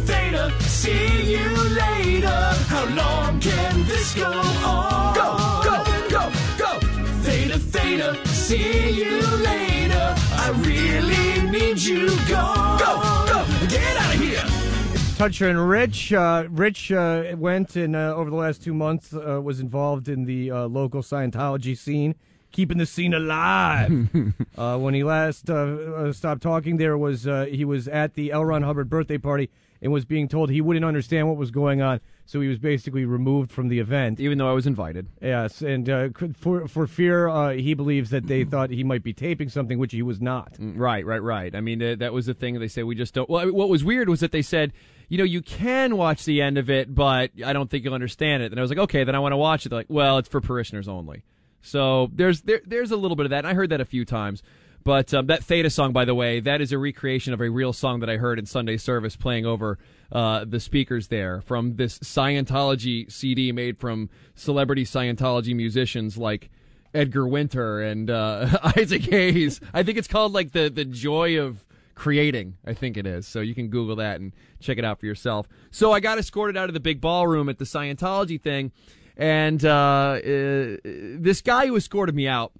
Theta, see you later. How long can this go on? Go, go, go, go. Theta, Theta, see you later. I really need you gone. Go, go, get out of here. Toucher and Rich. Rich went and over the last 2 months was involved in the local Scientology scene, keeping the scene alive. When he last stopped talking, he was at the L. Ron Hubbard birthday party and was being told he wouldn't understand what was going on, so he was basically removed from the event. Even though I was invited. Yes, and for fear, he believes that they thought he might be taping something, which he was not. Right. I mean, that was the thing. They say we just don't. Well, what was weird was that they said, you can watch the end of it, but I don't think you'll understand it. And I was like, okay, then I want to watch it. They're like, well, it's for parishioners only. So there's a little bit of that, and I heard that a few times. But that Theta song, by the way, that is a recreation of a real song that I heard in Sunday service playing over the speakers there from this Scientology CD made from celebrity Scientology musicians like Edgar Winter and Isaac Hayes. I think it's called like the joy of creating, I think it is. So you can Google that and check it out for yourself. So I got escorted out of the big ballroom at the Scientology thing, and this guy who escorted me out,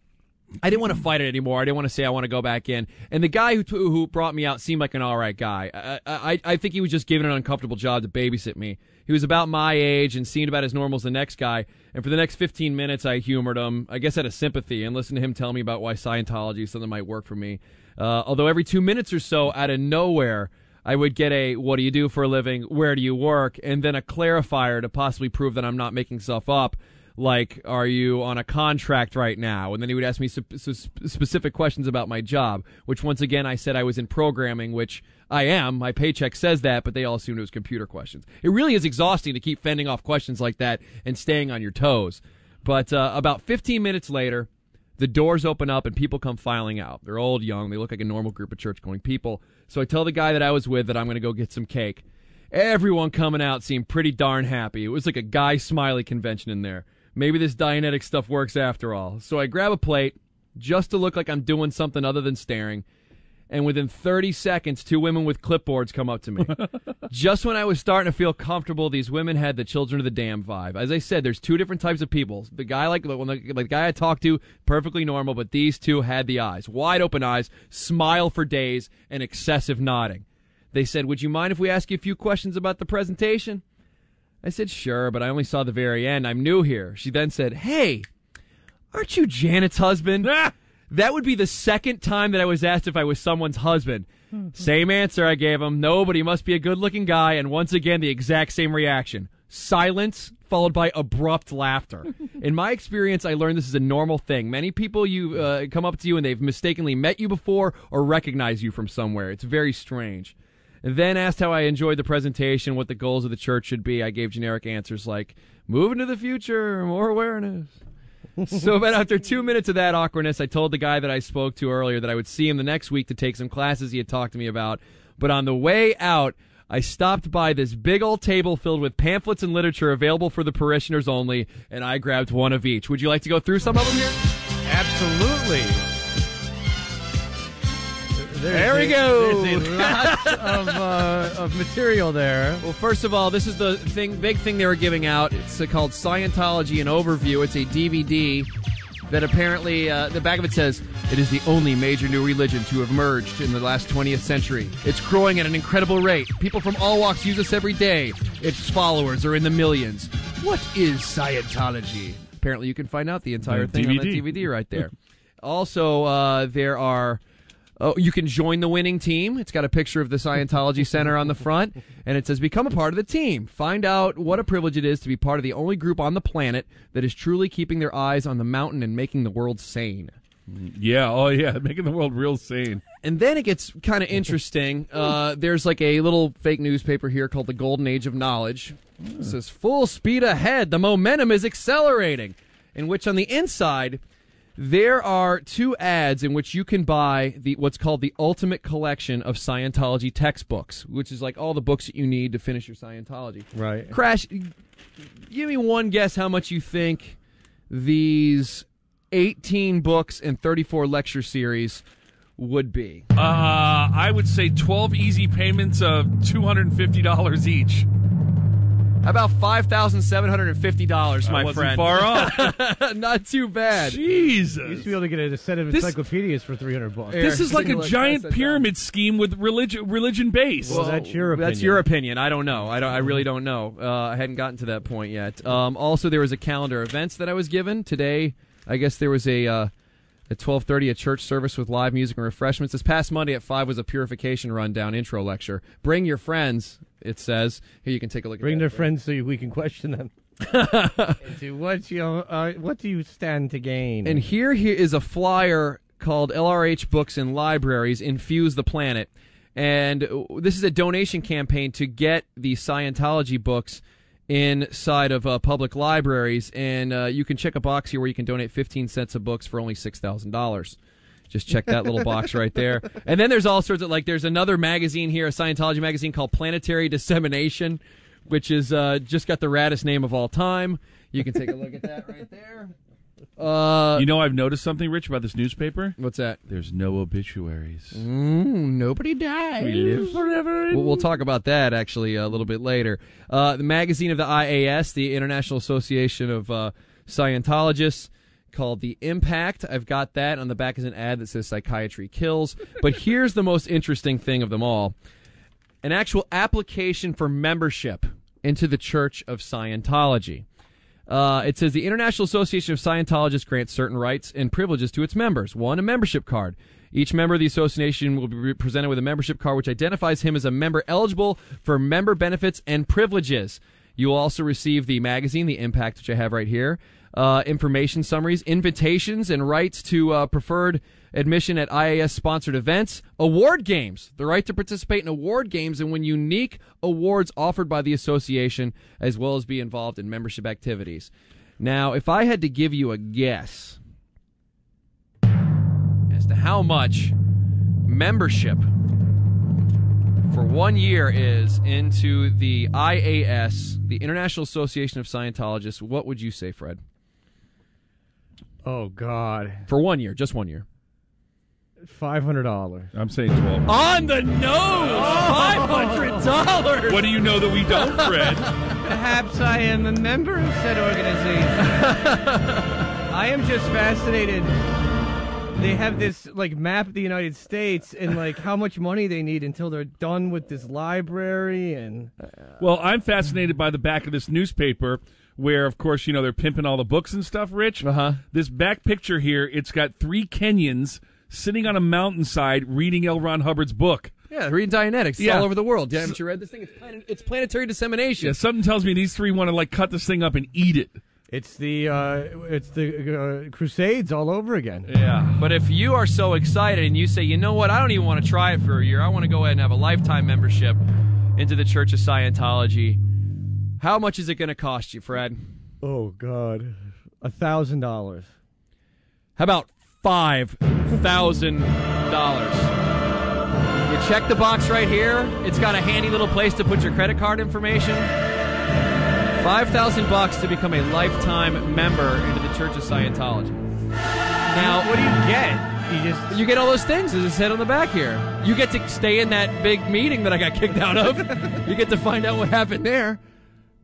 I didn't want to fight it anymore. I didn't want to say I want to go back in. And the guy who brought me out seemed like an all right guy. I think he was just given an uncomfortable job to babysit me. He was about my age and seemed about as normal as the next guy. And for the next 15 minutes, I humored him, I guess out of sympathy, and listened to him tell me about why Scientology is something that might work for me. Although every 2 minutes or so, out of nowhere, I would get a, what do you do for a living, where do you work, and then a clarifier to possibly prove that I'm not making stuff up. Like, are you on a contract right now? And then he would ask me specific questions about my job, which once again I said I was in programming, which I am. My paycheck says that, but they all assumed it was computer questions. It really is exhausting to keep fending off questions like that and staying on your toes. But about 15 minutes later, the doors open up and people come filing out. They're old, young. They look like a normal group of church-going people. So I tell the guy that I was with that I'm going to go get some cake. Everyone coming out seemed pretty darn happy. It was like a guy smiley convention in there. Maybe this Dianetic stuff works after all. So I grab a plate just to look like I'm doing something other than staring. And within 30 seconds, 2 women with clipboards come up to me. Just when I was starting to feel comfortable, these women had the children of the damn vibe. As I said, there's 2 different types of people. The guy the guy I talked to, perfectly normal, but these 2 had the eyes. Wide open eyes, smile for days, and excessive nodding. They said, would you mind if we ask you a few questions about the presentation? I said, sure, but I only saw the very end. I'm new here. She then said, hey, aren't you Janet's husband? That would be the second time that I was asked if I was someone's husband. Same answer I gave him. No, but he must be a good-looking guy. And once again, the exact same reaction. Silence followed by abrupt laughter. In my experience, I learned this is a normal thing. Many people come up to you and they've mistakenly met you before or recognize you from somewhere. It's very strange. And then asked how I enjoyed the presentation, what the goals of the church should be. I gave generic answers like, move into the future, more awareness. So about after 2 minutes of that awkwardness, I told the guy that I spoke to earlier that I would see him the next week to take some classes he had talked to me about. But on the way out, I stopped by this big old table filled with pamphlets and literature available for the parishioners only, and I grabbed one of each. Would you like to go through some of them here? Absolutely. There we go. There's a lot of material there. Well, first of all, this is the big thing they were giving out. It's called Scientology, an overview. It's a DVD that apparently, the back of it says, it is the only major new religion to have emerged in the last 20th century. It's growing at an incredible rate. People from all walks use us every day. Its followers are in the millions. What is Scientology? Apparently, you can find out the entire thing on the DVD right there. Also, there are... Oh, you can join the winning team. It's got a picture of the Scientology Center on the front, and it says, become a part of the team. Find out what a privilege it is to be part of the only group on the planet that is truly keeping their eyes on the mountain and making the world sane. Yeah, oh yeah, making the world real sane. And then it gets kind of interesting. There's like a little fake newspaper here called the Golden Age of Knowledge. It says, full speed ahead, the momentum is accelerating. In which on the inside... there are 2 ads in which you can buy what's called the Ultimate Collection of Scientology textbooks, which is like all the books that you need to finish your Scientology. Right. Crash, give me one guess how much you think these 18 books and 34 lecture series would be? I would say 12 easy payments of $250 each. How about $5,750, my wasn't friend? far off. Not too bad. Jesus. You used to be able to get a set of encyclopedias for $300. This is like a giant pyramid scheme with religion base. Well, that's your opinion. That's your opinion. I don't know. I really don't know. I hadn't gotten to that point yet. Also, there was a calendar of events that I was given today. I guess there was at 12:30 a church service with live music and refreshments. This past Monday at 5 was a purification rundown intro lecture. Bring your friends. It says here. You can take a look. Bring at their friends so we can question them. What do you stand to gain? And here is a flyer called LRH Books in Libraries Infuse the Planet. And this is a donation campaign to get the Scientology books inside of public libraries. And you can check a box here where you can donate 15 cents of books for only $6,000. Just check that little box right there. And then there's all sorts of, like, there's another magazine here, a Scientology magazine called Planetary Dissemination, which is just got the raddest name of all time. You can take a look at that right there. I've noticed something, Rich, about this newspaper. What's that? There's no obituaries. Nobody died. We live forever. We'll talk about that, actually, a little bit later. The magazine of the IAS, the International Association of Scientologists, called The Impact. I've got that. On the back is an ad that says Psychiatry Kills. But here's the most interesting thing of them all. An actual application for membership into the Church of Scientology. It says the International Association of Scientologists grants certain rights and privileges to its members. 1, a membership card. Each member of the association will be presented with a membership card which identifies him as a member eligible for member benefits and privileges. You will also receive the magazine, The Impact, which I have right here, information summaries, invitations, and rights to preferred admission at IAS-sponsored events, award games, the right to participate in award games and win unique awards offered by the association, as well as be involved in membership activities. Now, if I had to give you a guess as to how much membership for 1 year is into the IAS, the International Association of Scientologists, what would you say, Fred? Oh, God. For 1 year, just 1 year. $500. I'm saying 12. On the nose! $500! What do you know that we don't, Fred? Perhaps I am a member of said organization. I am just fascinated. They have this, like, map of the United States and, like, how much money they need until they're done with this library and... Well, I'm fascinated by the back of this newspaper where, of course, they're pimping all the books and stuff, Rich. Uh-huh. This back picture here, it's got 3 Kenyans sitting on a mountainside reading L. Ron Hubbard's book. Yeah, reading Dianetics. Yeah. All over the world. Haven't you read this thing? It's planetary dissemination. Yeah, something tells me these 3 want to, like, cut this thing up and eat it. It's the Crusades all over again. Yeah. But if you are so excited and you say, you know what, I don't even want to try it for a year. I want to go ahead and have a lifetime membership into the Church of Scientology. How much is it going to cost you, Fred? Oh, God. $1,000. How about $5,000? You check the box right here. It's got a handy little place to put your credit card information. $5,000 to become a lifetime member into the Church of Scientology. Now, What do you get? you get all those things, as it said on the back here. You get to stay in that big meeting that I got kicked out of. You get to find out what happened there.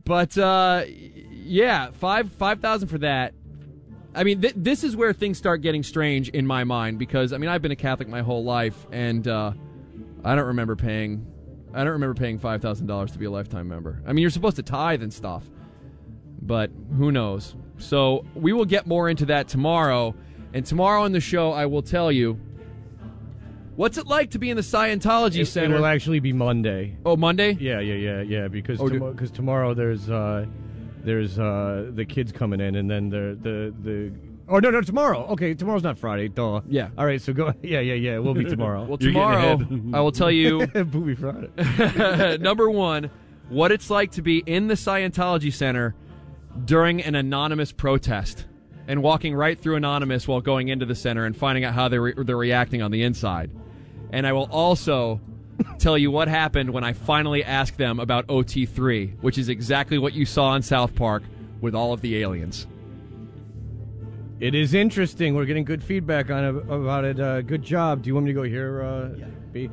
But, yeah, $5,000 for that. I mean, this is where things start getting strange in my mind because, I mean, I've been a Catholic my whole life, and I don't remember paying $5,000 to be a lifetime member. I mean, you're supposed to tithe and stuff, but who knows? So we will get more into that tomorrow, and tomorrow on the show I will tell you what's it like to be in the Scientology Center. It will actually be Monday. Oh, Monday? Yeah. Because tomorrow there's the kids coming in, and then the. Oh no, tomorrow. Okay, tomorrow's not Friday. Duh. Yeah. All right, so go. Yeah. It will be tomorrow. Well, You're tomorrow getting I will tell you Booby Friday. number one, what it's like to be in the Scientology Center during an anonymous protest and walking right through Anonymous while going into the center and finding out how they're reacting on the inside. And I will also tell you what happened when I finally asked them about OT3, which is exactly what you saw in South Park with all of the aliens. It is interesting. We're getting good feedback on about it. Good job. Do you want me to go here, B?